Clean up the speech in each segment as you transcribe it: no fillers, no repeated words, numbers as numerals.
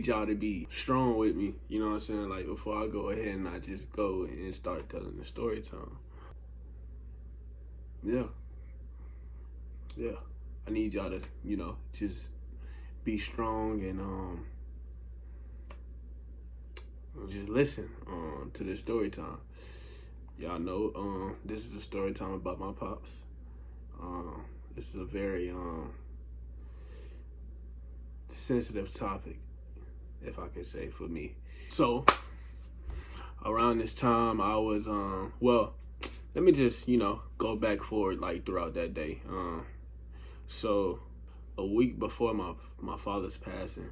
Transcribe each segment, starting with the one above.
need y'all to be strong with me, you know what I'm saying? Like, before I go ahead and I just go and start telling the story time. Yeah. Yeah. I need y'all to, just be strong and just listen to this story time. Y'all know this is a story time about my pops. This is a very sensitive topic, if I can say, for me. So around this time I was well, let me just go back forward like throughout that day. So a week before my father's passing,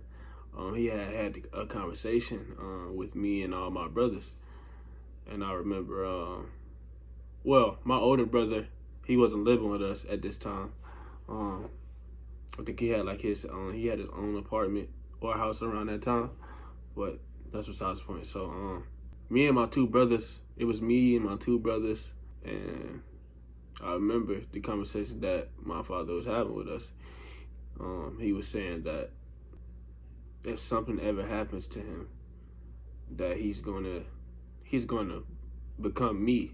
he had a conversation with me and all my brothers. And I remember well, my older brother, he wasn't living with us at this time. I think he had like his own apartment or house around that time, but that's besides the point. So me and my two brothers, it was me and my two brothers, and I remember the conversation that my father was having with us. He was saying that if something ever happens to him, that he's gonna become me.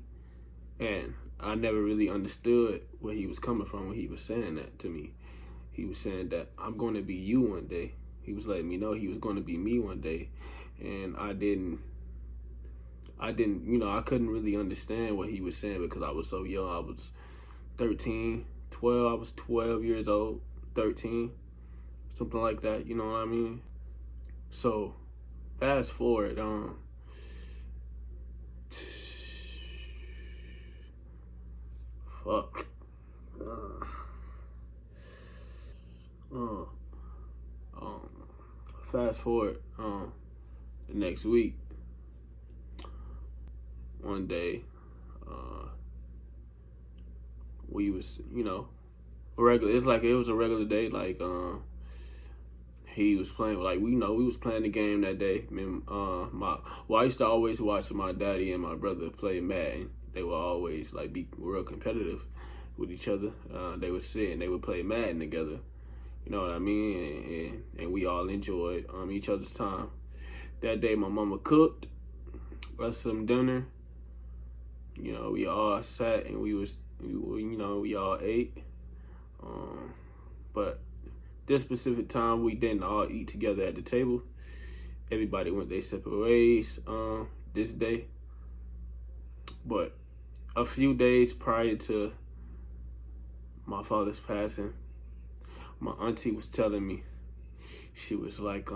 And I never really understood where he was coming from when he was saying that to me. He was saying that I'm going to be you one day. He was letting me know he was going to be me one day. And I couldn't really understand what he was saying because I was so young. I was 13, 12. I was 12 years old, 13, something like that. You know what I mean? So fast forward, fuck. Fast forward, the next week, one day, we was, regular. It's like it was a regular day. Like, he was playing. Like we was playing the game that day. I used to always watch my daddy and my brother play Madden. They would always like be real competitive with each other. They would sit and they would play Madden together. You know what I mean? And we all enjoyed each other's time. That day, my mama cooked us some dinner. We all sat and we all ate. But this specific time, we didn't all eat together at the table. Everybody went their separate ways this day. But a few days prior to my father's passing, my auntie was telling me, she was like,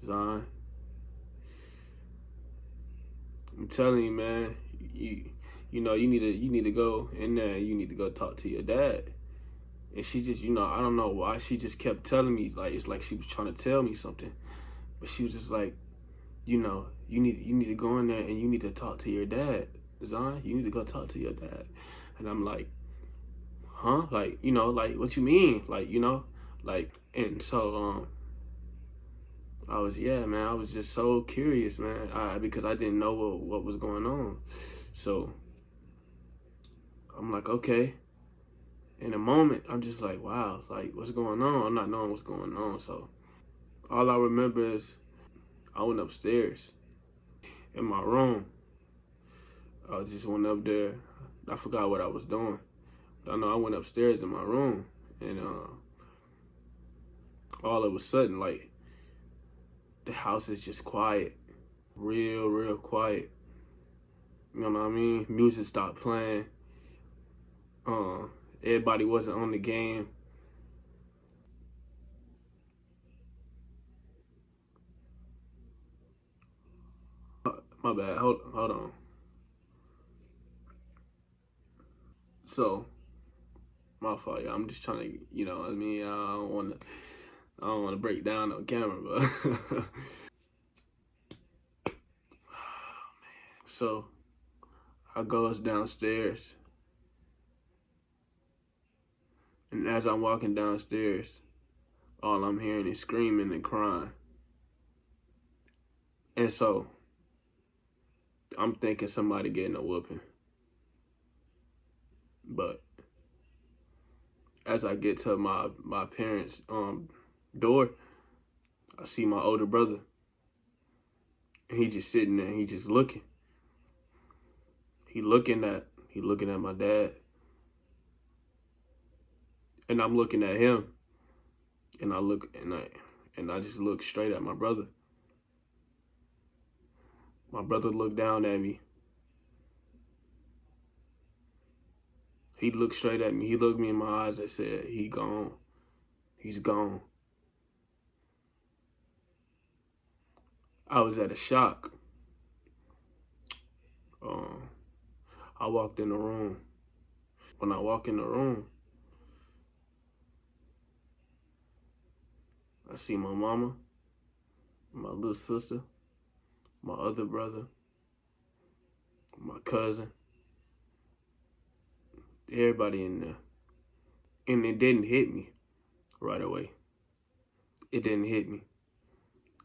Zion, I'm telling you, man, you need to go in there and you need to go talk to your dad. And she just, I don't know why, she just kept telling me, like, it's like she was trying to tell me something. But she was just like, you need to go in there and you need to talk to your dad. Zion, you need to go talk to your dad. And I'm like, huh? Like, like, what you mean? Like, like, and so, I was just so curious, man, because I didn't know what was going on. So I'm like, okay. In a moment, I'm just like, wow, like, what's going on? I'm not knowing what's going on. So all I remember is I went upstairs in my room. I just went up there. I forgot what I was doing. But I know I went upstairs in my room, and all of a sudden, like, the house is just quiet. Real quiet. You know what I mean? Music stopped playing. Everybody wasn't on the game. My bad. Hold on. So, my fault, y'all. I'm just trying to, what I mean, I don't want to break down on camera, but so I goes downstairs, and as I'm walking downstairs, all I'm hearing is screaming and crying. And so I'm thinking somebody getting a whooping. But as I get to my parents' door, I see my older brother. And he just sitting there. He just looking. He looking at my dad. And I'm looking at him. And I just look straight at my brother. My brother looked down at me. He looked straight at me. He looked me in my eyes and said, "He gone. He's gone." I was at a shock. I walked in the room. When I walk in the room, I see my mama, my little sister, my other brother, my cousin, everybody in there. And it didn't hit me right away. It didn't hit me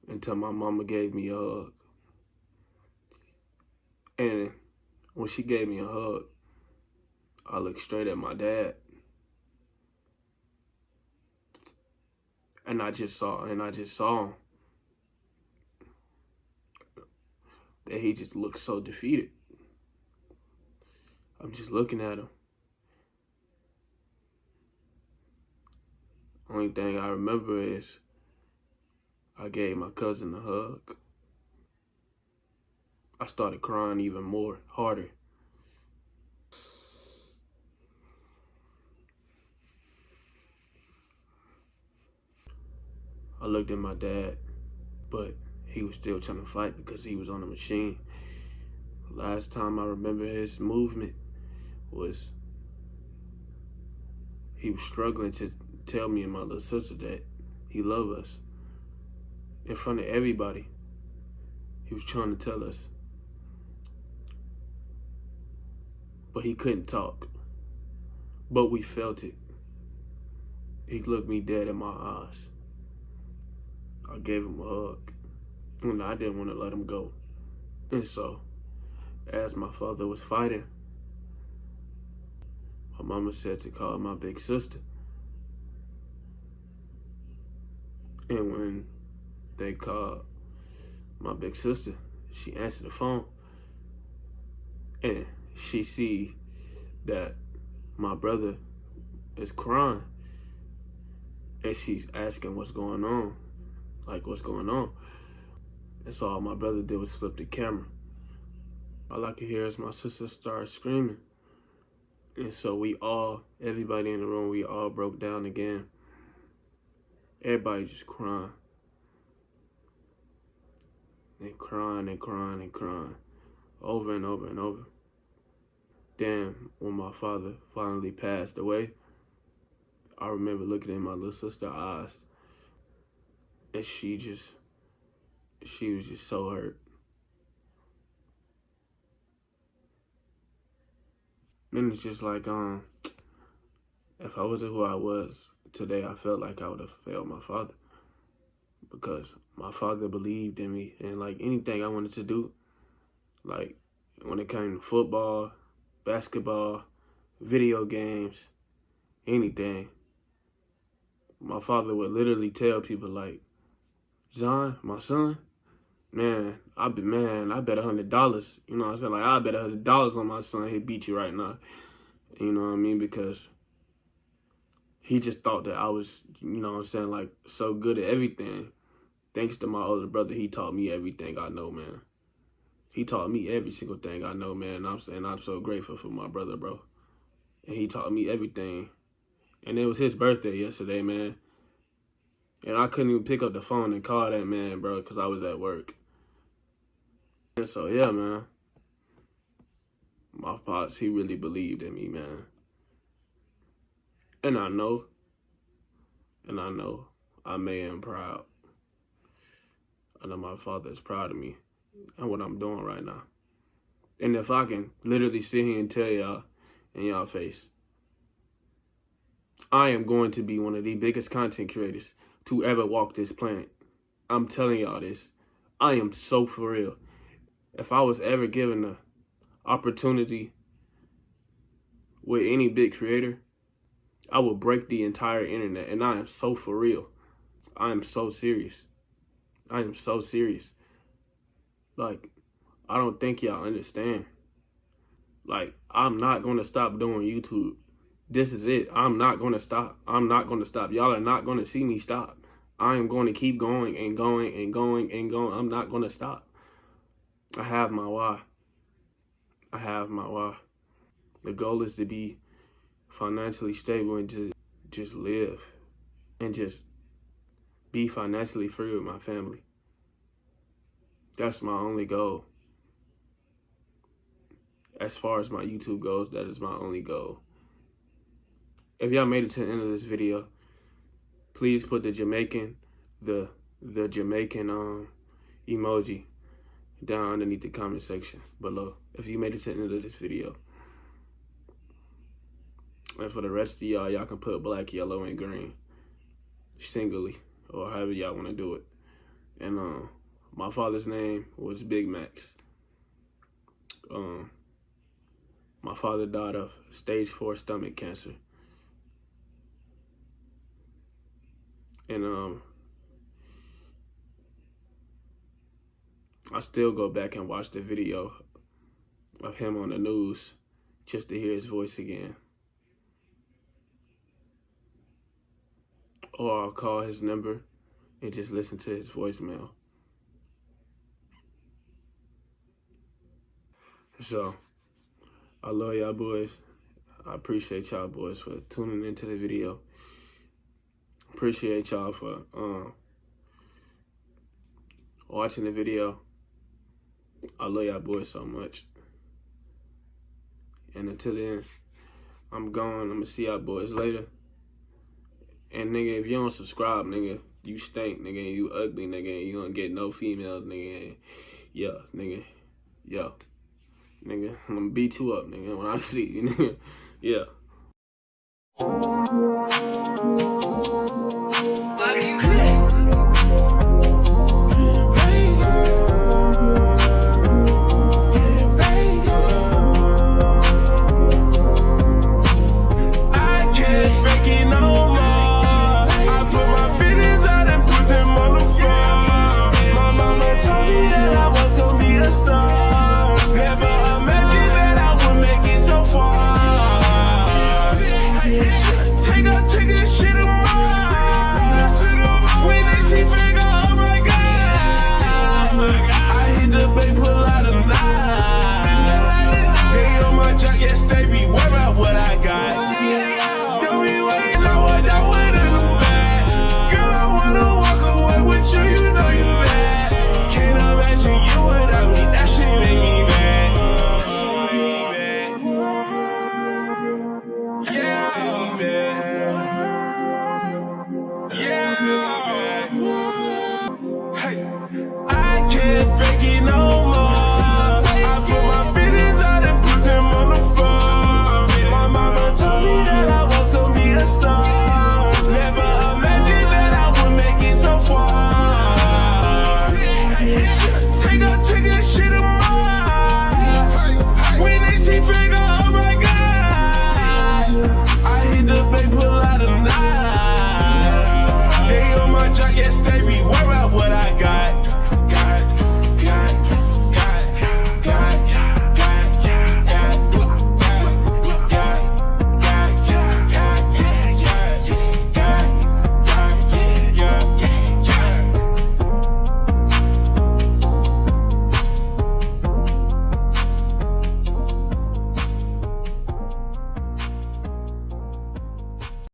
until my mama gave me a hug. And when she gave me a hug, I looked straight at my dad. And I just saw that he just looked so defeated. I'm just looking at him. Only thing I remember is I gave my cousin a hug. I started crying even more, harder. I looked at my dad, but he was still trying to fight because he was on the machine. Last time I remember his movement was he was struggling to tell me and my little sister that he loved us. In front of everybody, he was trying to tell us. But he couldn't talk. But we felt it. He looked me dead in my eyes. I gave him a hug. And I didn't want to let him go. And so, as my father was fighting, my mama said to call my big sister. And when they called my big sister, she answered the phone. And she see that my brother is crying. And she's asking what's going on. Like, what's going on? And so all my brother did was flip the camera. All I could hear is my sister start screaming. And so everybody in the room, we all broke down again. Everybody just crying. And crying and crying and crying. Over and over and over. Then, when my father finally passed away, I remember looking in my little sister's eyes. And she was just so hurt. And it's just like, if I wasn't who I was today, I felt like I would have failed my father. Because my father believed in me. And like anything I wanted to do, like when it came to football, basketball, video games, anything, my father would literally tell people like, "John, my son, man, I bet $100. You know what I'm saying? Like, I bet $100 on my son. He'd beat you right now." You know what I mean? Because he just thought that I was, you know what I'm saying, like so good at everything. Thanks to my older brother, he taught me everything I know, man. He taught me every single thing I know, man. And I'm so grateful for my brother, bro. And he taught me everything. And it was his birthday yesterday, man. And I couldn't even pick up the phone and call that man, bro, because I was at work. And so, yeah, man. My pops, he really believed in me, man. And I know I am proud. I know my father is proud of me and what I'm doing right now. And if I can literally sit here and tell y'all in y'all face, I am going to be one of the biggest content creators to ever walk this planet. I'm telling y'all this. I am so for real. If I was ever given the opportunity with any big creator, I would break the entire internet. And I am so for real. I am so serious. I am so serious. Like, I don't think y'all understand. Like, I'm not going to stop doing YouTube. This is it. I'm not going to stop. I'm not going to stop. Y'all are not going to see me stop. I am going to keep going and going and going and going. I'm not going to stop. I have my why. I have my why. The goal is to be financially stable and just live and just be financially free with my family. That's my only goal. As far as my YouTube goes, that is my only goal. If y'all made it to the end of this video, please put the Jamaican emoji down underneath the comment section below. If you made it to the end of this video. And for the rest of y'all can put black, yellow, and green singly, or however y'all want to do it. And my father's name was Big Max. My father died of stage 4 stomach cancer. And I still go back and watch the video of him on the news just to hear his voice again. Or I'll call his number and just listen to his voicemail. So, I love y'all boys. I appreciate y'all boys for tuning into the video. Appreciate y'all for watching the video. I love y'all boys so much. And until then, I'm gone. I'm gonna see y'all boys later. And nigga, if you don't subscribe, nigga, you stink, nigga, and you ugly, nigga, and you don't get no females, nigga. And yeah, nigga. Yeah. Nigga, I'm gonna beat you up, nigga, when I see you, nigga. Yeah.